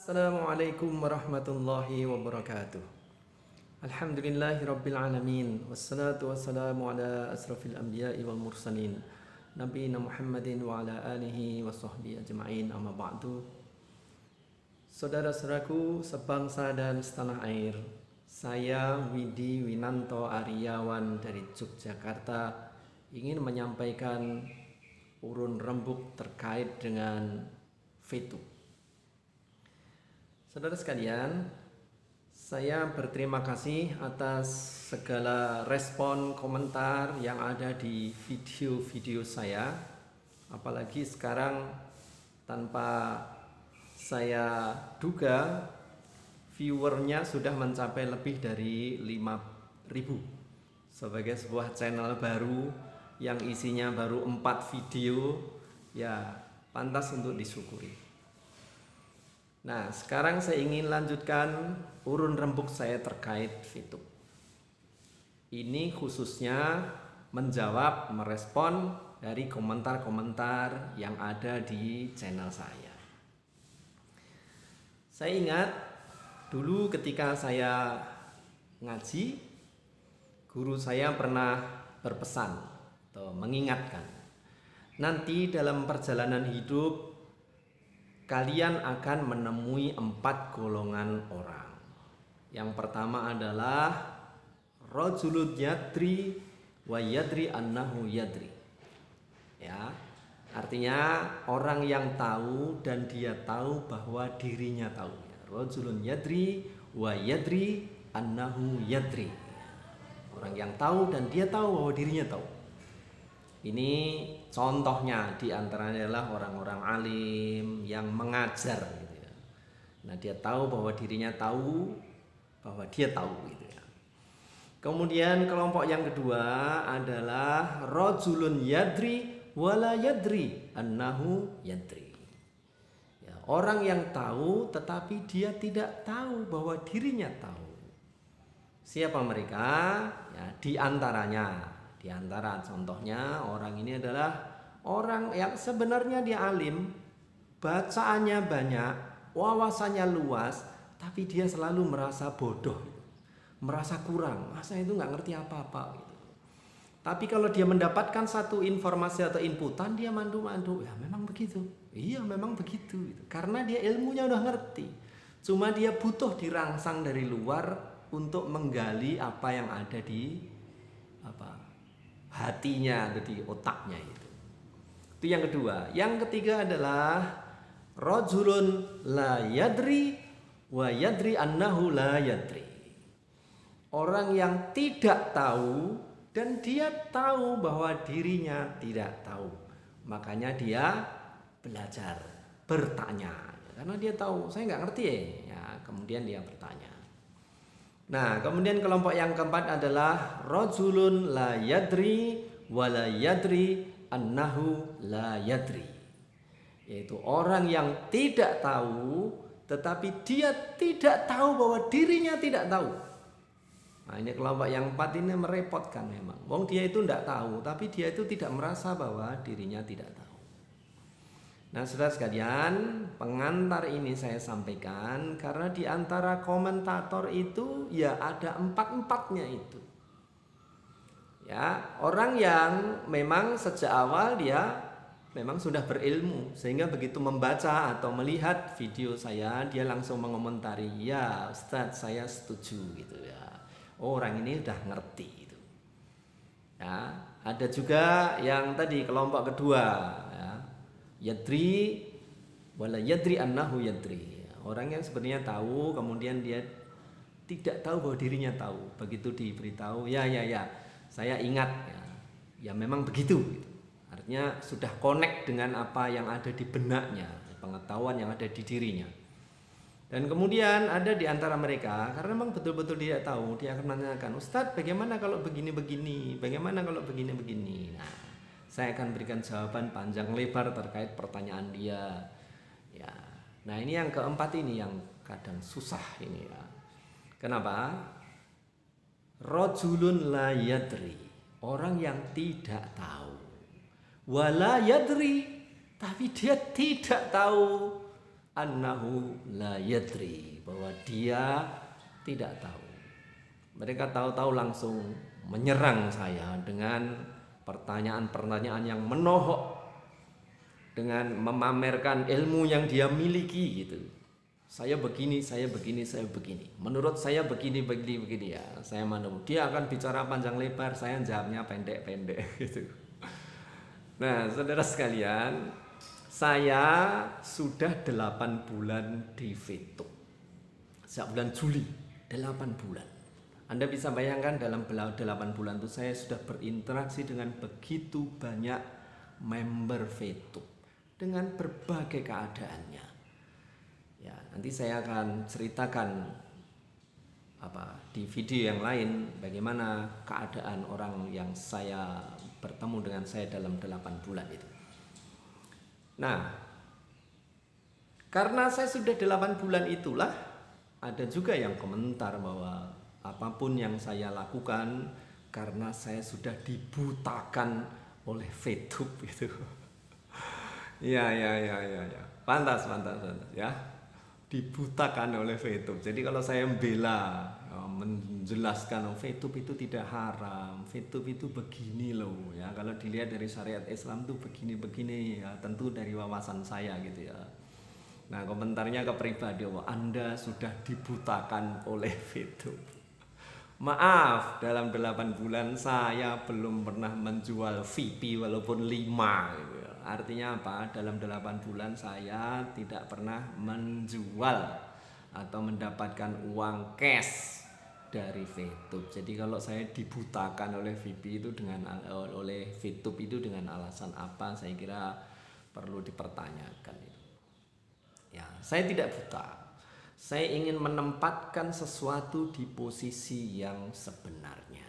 Assalamualaikum warahmatullahi wabarakatuh. Alhamdulillahirabbil alamin wassalatu wassalamu ala asrafil anbiya'i wal mursalin nabiyina Muhammadin wa ala alihi wa sahbihi ajma'in amma ba'du. Saudara-saudaraku sebangsa dan setanah air, saya Widi Winanto Aryawan dari Yogyakarta ingin menyampaikan urun rembuk terkait dengan VTube. Saudara sekalian, saya berterima kasih atas segala respon komentar yang ada di video-video saya. Apalagi sekarang tanpa saya duga viewernya sudah mencapai lebih dari 5.000 sebagai sebuah channel baru yang isinya baru 4 video, ya pantas untuk disyukuri. Nah, sekarang saya ingin lanjutkan urun rembuk saya terkait VTube. Ini khususnya menjawab, merespon dari komentar-komentar yang ada di channel saya. Saya ingat dulu ketika saya ngaji, guru saya pernah berpesan atau mengingatkan, nanti dalam perjalanan hidup kalian akan menemui 4 golongan orang. Yang pertama adalah rajulun yadri wa yadri annahu yadri. Ya, artinya orang yang tahu dan dia tahu bahwa dirinya tahu. Rajulun yadri wa yadri annahu yadri. Orang yang tahu dan dia tahu bahwa dirinya tahu. Ini contohnya diantaranya adalah orang-orang alim yang mengajar gitu ya. Nah, dia tahu bahwa dirinya tahu bahwa dia tahu gitu ya. Kemudian kelompok yang kedua adalah rajulun yadri wala yadri annahu yadri. Ya, orang yang tahu tetapi dia tidak tahu bahwa dirinya tahu. Siapa mereka? Ya, di antara contohnya orang ini adalah orang yang sebenarnya dia alim, bacaannya banyak, wawasannya luas, tapi dia selalu merasa bodoh, merasa kurang, masa itu nggak ngerti apa-apa gitu. Tapi kalau dia mendapatkan satu informasi atau inputan, dia mandu-mandu, ya memang begitu, iya memang begitu gitu. Karena dia ilmunya udah ngerti, cuma dia butuh dirangsang dari luar untuk menggali apa yang ada di hatinya atau di otaknya itu. Itu yang kedua. Yang ketiga adalah rajulun la yadri wa yadri annahu la yadri. Orang yang tidak tahu dan dia tahu bahwa dirinya tidak tahu. Makanya dia belajar, bertanya. Karena dia tahu, saya nggak ngerti ya. Kemudian dia bertanya. Nah, kemudian kelompok yang keempat adalah rajulun la yadri wa la yadri annahu la yadri. Yaitu orang yang tidak tahu tetapi dia tidak tahu bahwa dirinya tidak tahu. Nah, ini kelompok yang empat ini merepotkan memang. Wong dia itu tidak tahu tapi dia itu tidak merasa bahwa dirinya tidak tahu. Nah, saudara sekalian, pengantar ini saya sampaikan karena di antara komentator itu ya ada 4-4-nya itu. Ya, orang yang memang sejak awal dia memang sudah berilmu sehingga begitu membaca atau melihat video saya dia langsung mengomentari, "Ya, Ustadz, saya setuju," gitu ya. Oh, orang ini udah ngerti gitu. Ya, ada juga yang tadi kelompok kedua, yadri wala yadri annahu yadri. Orang yang sebenarnya tahu kemudian dia tidak tahu bahwa dirinya tahu. Begitu diberitahu, ya saya ingat ya memang begitu gitu. Artinya sudah connect dengan apa yang ada di benaknya, pengetahuan yang ada di dirinya. Dan kemudian ada di antara mereka karena memang betul-betul dia tahu, dia akan menanyakan, "Ustadz, bagaimana kalau begini-begini? Bagaimana kalau begini-begini?" Nah, saya akan berikan jawaban panjang lebar terkait pertanyaan dia. Ya, nah ini yang keempat ini yang kadang susah ini ya. Kenapa? Rajulun la yadri, orang yang tidak tahu. Wala yadri, tapi dia tidak tahu annahu la yadri, bahwa dia tidak tahu. Mereka tahu-tahu langsung menyerang saya dengan pertanyaan-pertanyaan yang menohok, dengan memamerkan ilmu yang dia miliki gitu. Saya begini, saya begini, saya begini. Menurut saya begini ya. Saya menurut dia akan bicara panjang lebar, saya jawabnya pendek-pendek gitu. Nah, saudara sekalian, saya sudah 8 bulan di VETUB. Sejak bulan Juli, 8 bulan. Anda bisa bayangkan dalam 8 bulan itu saya sudah berinteraksi dengan begitu banyak member VETUB dengan berbagai keadaannya. Ya, nanti saya akan ceritakan di video yang lain bagaimana keadaan orang yang saya bertemu dengan saya dalam 8 bulan itu. Nah, karena saya sudah 8 bulan itulah, ada juga yang komentar bahwa apapun yang saya lakukan karena saya sudah dibutakan oleh VETUB gitu. Ya. Pantas ya. Dibutakan oleh VETUB. Jadi kalau saya membela, menjelaskan VETUB itu tidak haram, VETUB itu begini loh ya. Kalau dilihat dari syariat Islam tuh begini ya, tentu dari wawasan saya gitu ya. Nah, komentarnya ke pribadi, bahwa Anda sudah dibutakan oleh VETUB. Maaf, dalam 8 bulan saya belum pernah menjual VIP walaupun 5 gitu ya. Artinya apa? Dalam 8 bulan saya tidak pernah menjual atau mendapatkan uang cash dari VETUB. Jadi kalau saya dibutakan oleh VIP itu oleh VETUB itu dengan alasan apa, saya kira perlu dipertanyakan. Ya, saya tidak buta. Saya ingin menempatkan sesuatu di posisi yang sebenarnya,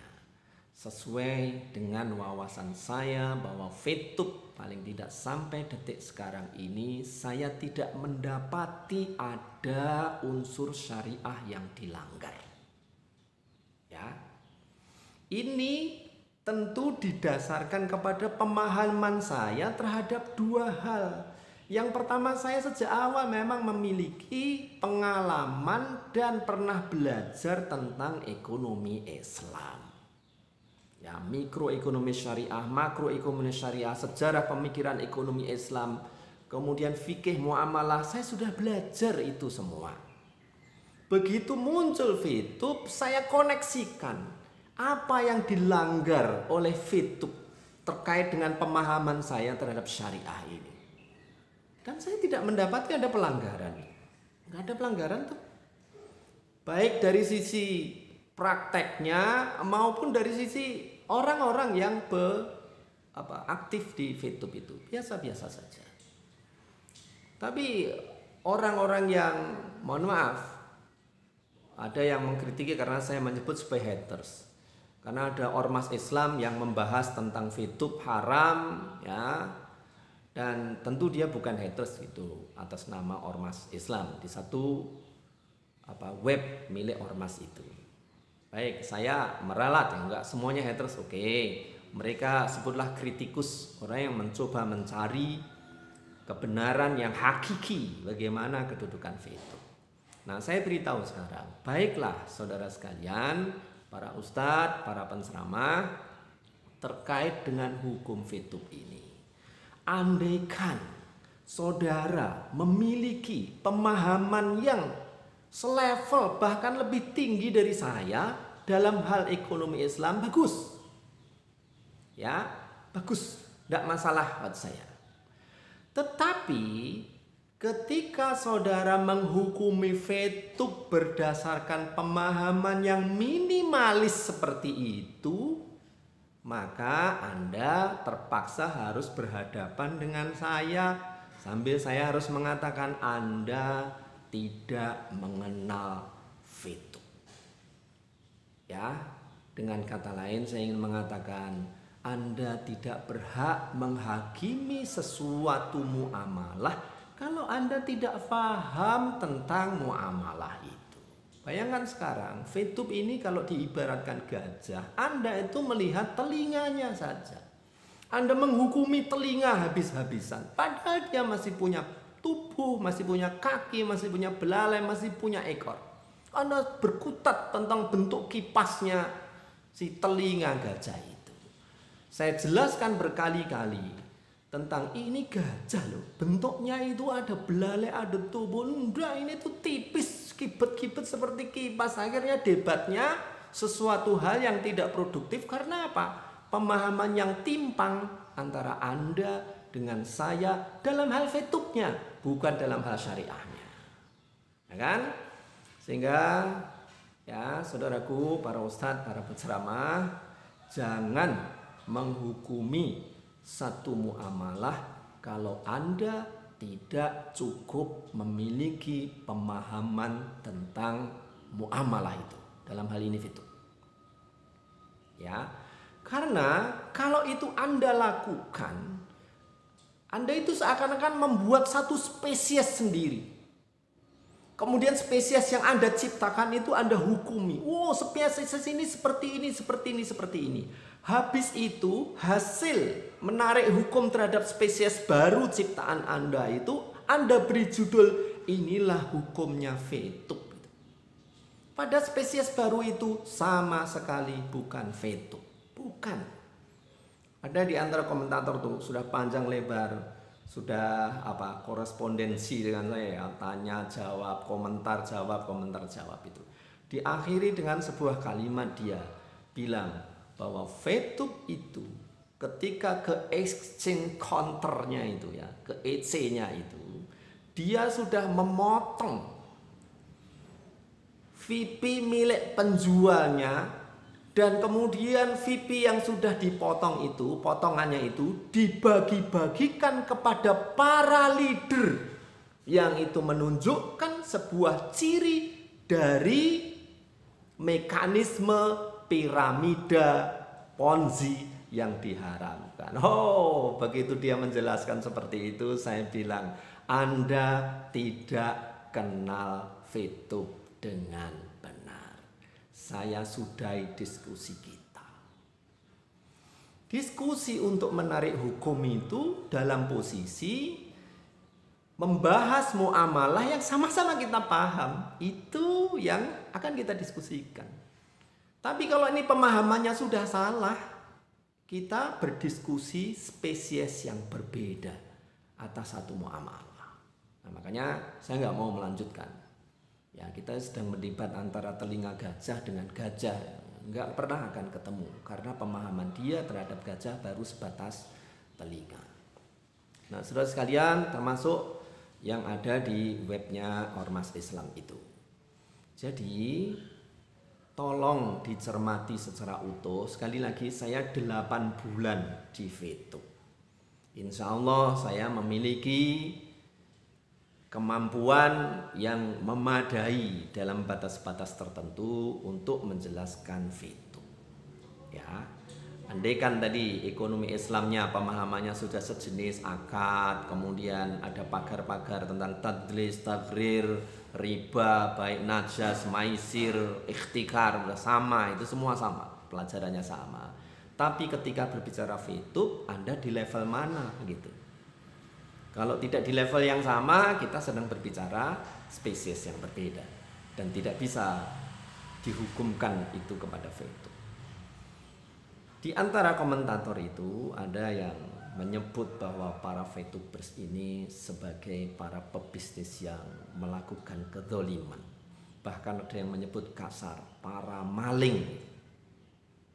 sesuai dengan wawasan saya bahwa VETUB paling tidak sampai detik sekarang ini saya tidak mendapati ada unsur syariah yang dilanggar. Ya. Ini tentu didasarkan kepada pemahaman saya terhadap 2 hal. Yang pertama, saya sejak awal memang memiliki pengalaman dan pernah belajar tentang ekonomi Islam. Ya, mikroekonomi syariah, makroekonomi syariah, sejarah pemikiran ekonomi Islam, kemudian fikih muamalah, saya sudah belajar itu semua. Begitu muncul VETUB, saya koneksikan apa yang dilanggar oleh VETUB terkait dengan pemahaman saya terhadap syariah ini. Dan saya tidak mendapatkan ada pelanggaran. Nggak ada pelanggaran tuh. Baik dari sisi prakteknya maupun dari sisi orang-orang yang aktif di VETUB itu biasa-biasa saja. Tapi orang-orang yang, mohon maaf, ada yang mengkritiki karena saya menyebut sebagai haters. Karena ada ormas Islam yang membahas tentang VETUB haram, ya, dan tentu dia bukan haters itu atas nama ormas Islam di satu web milik ormas itu. Baik, saya meralat ya, enggak semuanya haters, oke. Mereka sebutlah kritikus, orang yang mencoba mencari kebenaran yang hakiki bagaimana kedudukan VETUB. Nah, saya beritahu sekarang, baiklah saudara sekalian, para ustadz, para penceramah, terkait dengan hukum VETUB ini. Andaikan saudara memiliki pemahaman yang selevel bahkan lebih tinggi dari saya dalam hal ekonomi Islam, bagus. Ya, bagus, tidak masalah buat saya. Tetapi ketika saudara menghukumi VETUB berdasarkan pemahaman yang minimalis seperti itu, maka Anda terpaksa harus berhadapan dengan saya sambil saya harus mengatakan Anda tidak mengenal VETUB. Ya, dengan kata lain saya ingin mengatakan Anda tidak berhak menghakimi sesuatu muamalah kalau Anda tidak paham tentang muamalah itu. Bayangkan sekarang, VETUB ini kalau diibaratkan gajah, Anda itu melihat telinganya saja. Anda menghukumi telinga habis-habisan, padahal dia masih punya tubuh, masih punya kaki, masih punya belalai, masih punya ekor. Anda berkutat tentang bentuk kipasnya si telinga gajah itu. Saya jelaskan berkali-kali tentang ini gajah loh. Bentuknya itu ada belalai, ada tubuh. Enggak, ini tuh tipis, kibet-kibet seperti kipas. Akhirnya debatnya sesuatu hal yang tidak produktif karena apa? Pemahaman yang timpang antara Anda dengan saya dalam hal fetuknya, bukan dalam hal syariahnya. Ya kan? Sehingga ya saudaraku, para ustadz, para penceramah, jangan menghukumi satu muamalah kalau Anda tidak cukup memiliki pemahaman tentang muamalah itu. Dalam hal ini fitur. Ya. Karena kalau itu Anda lakukan, Anda itu seakan-akan membuat satu spesies sendiri. Kemudian spesies yang Anda ciptakan itu Anda hukumi. Oh, spesies ini seperti ini, seperti ini, seperti ini. Habis itu hasil menarik hukum terhadap spesies baru ciptaan Anda itu Anda beri judul inilah hukumnya fetuk. Pada spesies baru itu sama sekali bukan fetuk. Bukan. Ada di antara komentator tuh sudah panjang lebar, sudah korespondensi dengan saya ya, tanya jawab, komentar jawab itu. Diakhiri dengan sebuah kalimat dia bilang bahwa fetuk itu ketika ke exchange counternya itu ya, ke EC-nya itu, dia sudah memotong VP milik penjualnya. Dan kemudian VP yang sudah dipotong itu, potongannya itu dibagi-bagikan kepada para leader. Yang itu menunjukkan sebuah ciri dari mekanisme piramida Ponzi yang diharamkan. Oh, begitu dia menjelaskan seperti itu, saya bilang, Anda tidak kenal fetuk dengan saya sudahi diskusi kita. Diskusi untuk menarik hukum itu dalam posisi membahas muamalah yang sama-sama kita paham. Itu yang akan kita diskusikan. Tapi kalau ini pemahamannya sudah salah, kita berdiskusi spesies yang berbeda atas satu muamalah. Nah, makanya saya nggak mau melanjutkan. Ya, kita sedang berdebat antara telinga gajah dengan gajah, nggak pernah akan ketemu karena pemahaman dia terhadap gajah baru sebatas telinga. Nah, saudara sekalian, termasuk yang ada di webnya Ormas Islam itu. Jadi, tolong dicermati secara utuh. Sekali lagi, saya 8 bulan di fetuk. Insya Allah saya memiliki kemampuan yang memadai dalam batas-batas tertentu untuk menjelaskan fetuk. Ya, andaikan tadi ekonomi Islamnya pemahamannya sudah sejenis akad, kemudian ada pagar-pagar tentang tadlis, tagrir, riba, baik najas, maisir, ikhtikar, sama, itu semua sama, pelajarannya sama. Tapi ketika berbicara fetuk, Anda di level mana gitu? Kalau tidak di level yang sama, kita sedang berbicara spesies yang berbeda dan tidak bisa dihukumkan itu kepada fetuk. Di antara komentator itu ada yang menyebut bahwa para fetubers ini sebagai para pebisnis yang melakukan kezaliman. Bahkan ada yang menyebut kasar, para maling.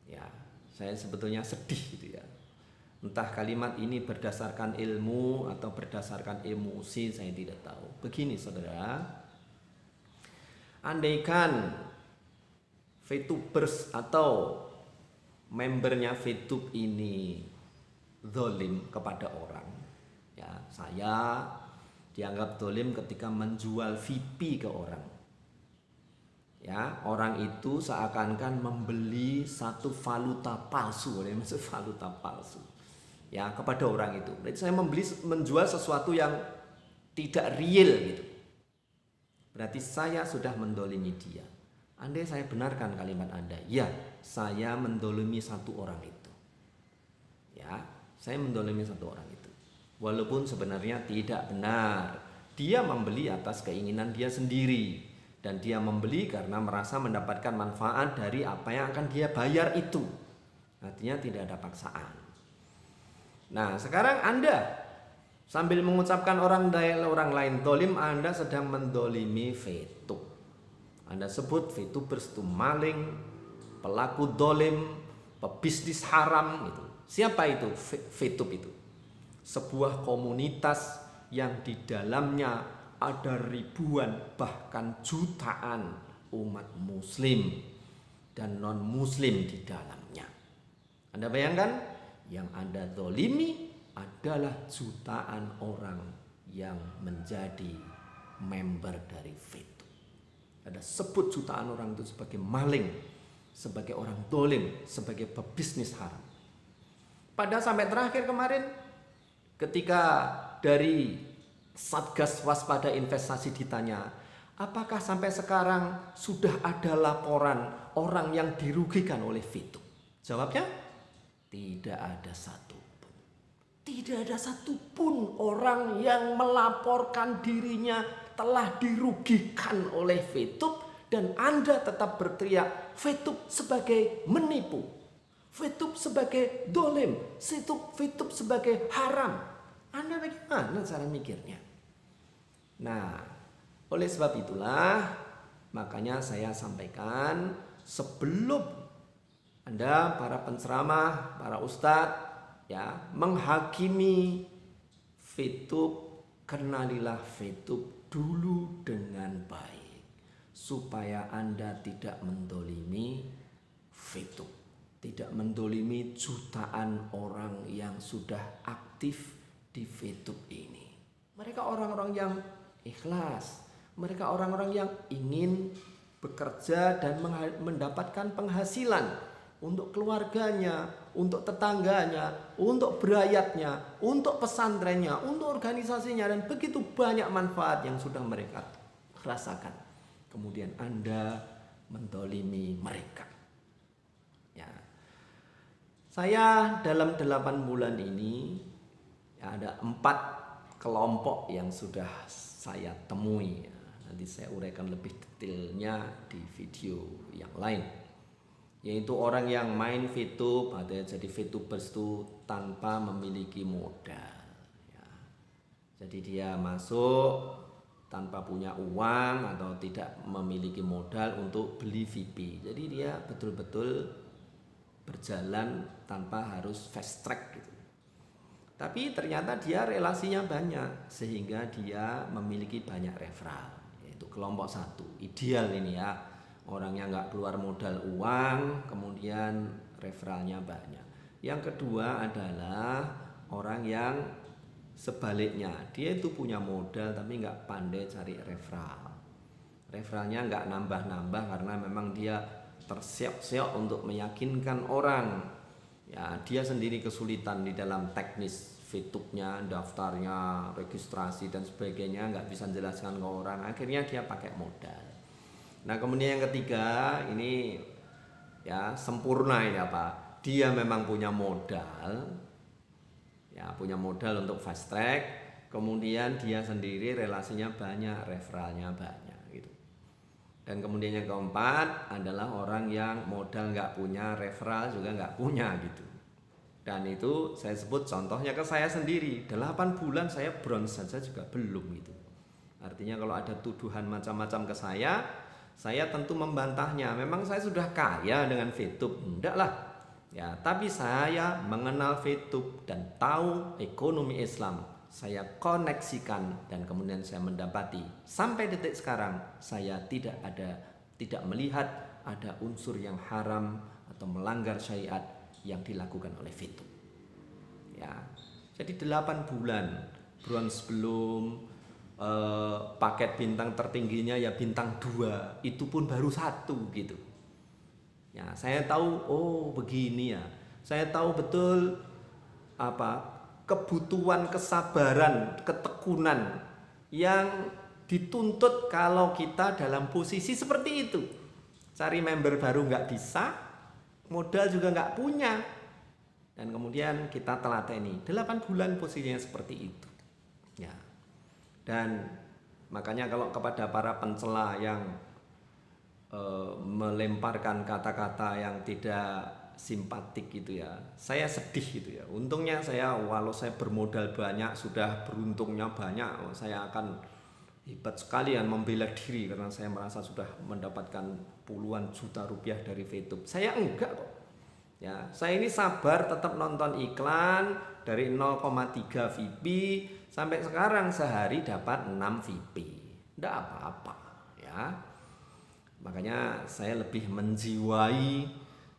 Ya, saya sebetulnya sedih gitu ya. Entah kalimat ini berdasarkan ilmu atau berdasarkan emosi, saya tidak tahu. Begini saudara, andaikan VTubers atau membernya VTube ini zalim kepada orang, ya, saya dianggap zalim ketika menjual VIP ke orang. Ya, orang itu seakan-akan membeli satu valuta palsu, maksud valuta palsu. Ya, kepada orang itu. Berarti saya menjual sesuatu yang tidak real gitu. Berarti saya sudah mendolimi dia. Andai saya benarkan kalimat Anda, ya, saya mendolimi satu orang itu. Ya, saya mendolimi satu orang itu. Walaupun sebenarnya tidak benar. dia membeli atas keinginan dia sendiri, dan dia membeli karena merasa mendapatkan manfaat dari apa yang akan dia bayar itu. Artinya tidak ada paksaan. Nah, sekarang Anda sambil mengucapkan orang lain dolim, Anda sedang mendolimi VTube. Anda sebut VTubers itu maling, pelaku dolim, pebisnis haram gitu. Siapa itu VTube itu? Sebuah komunitas yang di dalamnya ada ribuan bahkan jutaan umat muslim dan non muslim di dalamnya. Anda bayangkan, yang Anda zolimi adalah jutaan orang yang menjadi member dari VTube. Ada sebut jutaan orang itu sebagai maling, sebagai orang dolim, sebagai pebisnis haram. Pada sampai terakhir kemarin, ketika dari Satgas Waspada Investasi ditanya, apakah sampai sekarang sudah ada laporan orang yang dirugikan oleh VTube? Jawabnya, tidak ada satupun. Tidak ada satupun orang yang melaporkan dirinya telah dirugikan oleh VTube, dan Anda tetap berteriak VTube sebagai menipu, VTube sebagai dolim, VTube sebagai haram. Anda bagaimana cara mikirnya? Nah, oleh sebab itulah makanya saya sampaikan, sebelum Anda para penceramah, para ustadz ya menghakimi VTube, kenalilah VTube dulu dengan baik supaya Anda tidak mendolimi VTube, tidak mendolimi jutaan orang yang sudah aktif di VTube ini. Mereka orang-orang yang ikhlas, mereka orang-orang yang ingin bekerja dan mendapatkan penghasilan untuk keluarganya, untuk tetangganya, untuk berayatnya, untuk pesantrennya, untuk organisasinya, dan begitu banyak manfaat yang sudah mereka rasakan. Kemudian Anda mendolimi mereka. Ya. Saya dalam 8 bulan ini ya, ada 4 kelompok yang sudah saya temui. Nanti saya uraikan lebih detailnya di video yang lain. Yaitu orang yang main VTube atau jadi VTubers itu tanpa memiliki modal. Ya. Jadi dia masuk tanpa punya uang atau tidak memiliki modal untuk beli VIP. Jadi dia betul-betul berjalan tanpa harus fast track gitu. Tapi ternyata dia relasinya banyak sehingga dia memiliki banyak referral. Yaitu kelompok 1, ideal ini ya. Orangnya nggak keluar modal uang, kemudian referralnya banyak. Yang kedua adalah orang yang sebaliknya, dia itu punya modal tapi nggak pandai cari referral. Referralnya nggak nambah-nambah karena memang dia tersiok-siok untuk meyakinkan orang. Ya, dia sendiri kesulitan di dalam teknis VTube-nya, daftarnya, registrasi dan sebagainya, nggak bisa jelaskan ke orang. Akhirnya dia pakai modal. Nah, kemudian yang ketiga ini ya sempurna ini apa? Dia memang punya modal. Ya, punya modal untuk fast track, kemudian dia sendiri relasinya banyak, referralnya banyak gitu. Dan kemudian yang keempat adalah orang yang modal nggak punya, referral juga nggak punya gitu. Dan itu saya sebut contohnya ke saya sendiri. 8 bulan saya bronze saja juga belum gitu. Artinya kalau ada tuduhan macam-macam ke saya tentu membantahnya. Memang saya sudah kaya dengan VTube, enggak lah. Ya, tapi saya mengenal VTube dan tahu ekonomi Islam. Saya koneksikan dan kemudian saya mendapati sampai detik sekarang saya tidak melihat ada unsur yang haram atau melanggar syariat yang dilakukan oleh VTube. Ya, jadi 8 bulan bronze belum, paket bintang tertingginya ya bintang 2, itu pun baru 1 gitu. Ya, saya tahu, oh begini ya. Saya tahu betul apa kebutuhan kesabaran, ketekunan yang dituntut kalau kita dalam posisi seperti itu. Cari member baru nggak bisa, modal juga nggak punya. Dan kemudian kita telateni 8 bulan posisinya seperti itu. Ya. Dan Makanya kalau kepada para pencela yang melemparkan kata-kata yang tidak simpatik gitu ya, saya sedih gitu ya. Untungnya saya, walau saya bermodal banyak, sudah beruntungnya banyak, saya akan hebat sekali ya membela diri karena saya merasa sudah mendapatkan puluhan juta rupiah dari VTube. Saya enggak kok. Ya, saya ini sabar tetap nonton iklan dari 0,3 VP sampai sekarang sehari dapat 6 VP. Enggak apa-apa ya. Makanya saya lebih menjiwai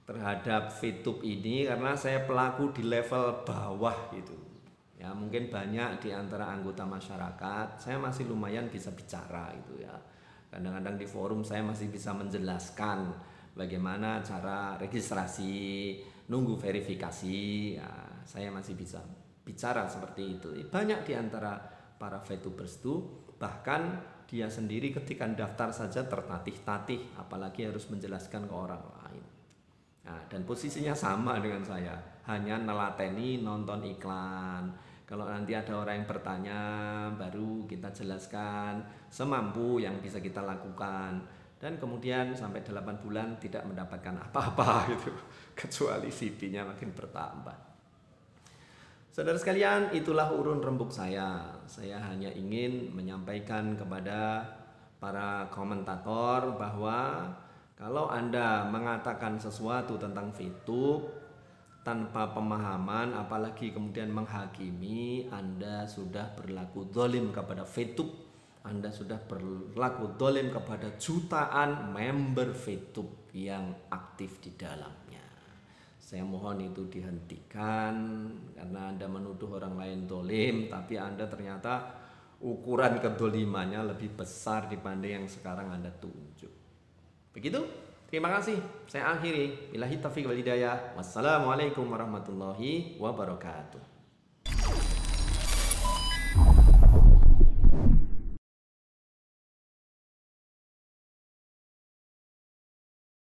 terhadap VTube ini karena saya pelaku di level bawah gitu. Ya, mungkin banyak di antara anggota masyarakat saya masih lumayan bisa bicara gitu ya. Kadang-kadang di forum saya masih bisa menjelaskan bagaimana cara registrasi, nunggu verifikasi, ya, saya masih bisa bicara seperti itu. Banyak di antara para VTubers itu bahkan dia sendiri ketika daftar saja tertatih-tatih, apalagi harus menjelaskan ke orang lain. Nah, dan posisinya sama dengan saya, hanya nelateni nonton iklan. Kalau nanti ada orang yang bertanya, baru kita jelaskan semampu yang bisa kita lakukan. Dan kemudian sampai 8 bulan tidak mendapatkan apa-apa gitu, kecuali VP-nya makin bertambah. Saudara sekalian, itulah urun rembuk saya. Saya hanya ingin menyampaikan kepada para komentator bahwa kalau Anda mengatakan sesuatu tentang VTube tanpa pemahaman, apalagi kemudian menghakimi, Anda sudah berlaku zalim kepada VTube. Anda sudah berlaku zalim kepada jutaan member VTube yang aktif di dalamnya. Saya mohon itu dihentikan karena Anda menuduh orang lain zalim, tapi Anda ternyata ukuran kedolimannya lebih besar dibanding yang sekarang Anda tunjuk. Begitu? Terima kasih. Saya akhiri. Billahi taufiq wal hidayah. Wassalamualaikum warahmatullahi wabarakatuh.